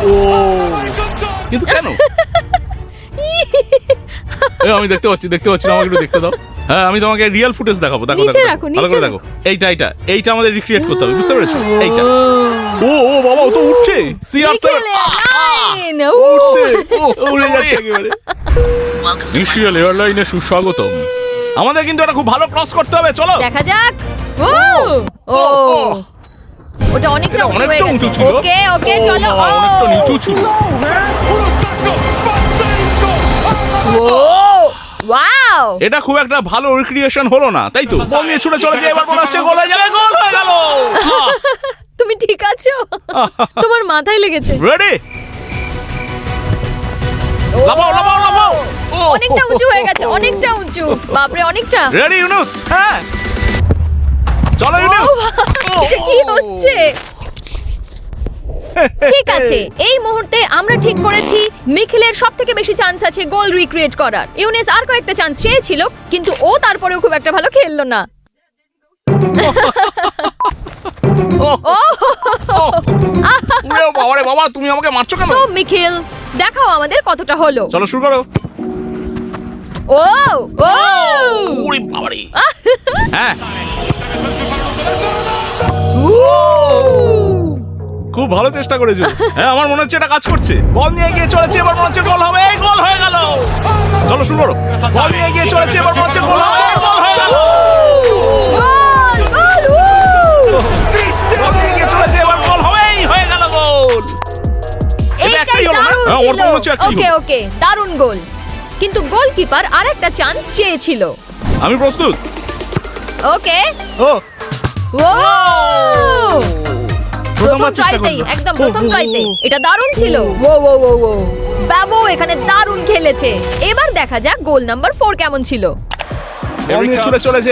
ও কিন্তু কেন? আমি দেখতে পাচ্ছি আমাকে একটু দেখতে দাও। হ্যাঁ, আমি তোমাকে রিয়েল ফুটেজ দেখাবো। দেখো ভালো করে দেখো। এইটা আমাদের রিক্রিয়েট করতে হবে, বুঝতে পেরেছো? এইটা ও বাবা, ও তো উঠছে। CR7 উঠছে, উড়ে যাচ্ছে একেবারে। মিশিয়েল এয়ারলাইনে সুস্বাগতম। আমাদের কিন্তু এটা খুব ভালো ক্রস করতে হবে, চলো দেখা যাক। ও ওটা অনেকটা উঁচু হয়ে গেছে। ওকে চলো। অনেকটা নিচু ছিল। ওয়াও, এটা খুব একটা ভালো রিক্রিয়েশন হলো না, তাই তো? বল নিয়ে ছুটে চলেছে, এবার মনে হচ্ছে গোল হয়ে যাবে। গোল হয়ে গেল। তুমি ঠিক আছো? তোমার মাথায় লেগেছে। রেডি, লাফাও। অনেকটা উঁচু হয়ে গেছে, অনেকটা উঁচু। বাপরে, অনেকটা। রেডি ইউনুস? হ্যাঁ চলো ইউনুস। এটা কি হচ্ছে? ঠিক আছে, এই মুহূর্তে আমরা ঠিক করেছি মিখিলের সবথেকে বেশি চান্স আছে গোল রিক্রিয়েট করার। ইউনিস আর কয়েকটা চান্স চেয়েছিল, কিন্তু ও তারপরেও খুব একটা ভালো খেললো না। বাবা, তুমি আমাকে মারছো কেন? তো মিখিল, দেখাও আমাদের কতটা হলো। চলো শুরু করো। ওরে বাবারে। হ্যাঁ, খুব ভালো চেষ্টা করেছো। হ্যাঁ, আমার মনে হচ্ছে এটা কাজ করছে। বল নিয়ে এগিয়ে চলেছে, এবার মনে হচ্ছে গোল হবে। এই গোল হয়ে গেল। চলো শুরু করো। বল নিয়ে এগিয়ে চলেছে, এবার মনে হচ্ছে গোল হবে। গোল হয়ে গেল। বল নিয়ে এগিয়ে চলেছে, এবার গোল হবেই। হয়ে গেল গোল। এটা একটাই হলো না? হ্যাঁ, ওর মনে হচ্ছে একটাই হলো। ওকে, দারুণ গোল। কিন্তু গোলকিপার আরেকটা চান্স চেয়েছিল। আমি প্রস্তুত। ওকে। ও প্রথম ট্রাইতেই, একদম প্রথম ট্রাইতেই এটা দারুণ ছিল। বাবু এখানে দারুণ খেলেছে। এবার দেখা যাক গোল নাম্বার 4 কেমন ছিল। বল নিয়ে ছুটে চলেছে।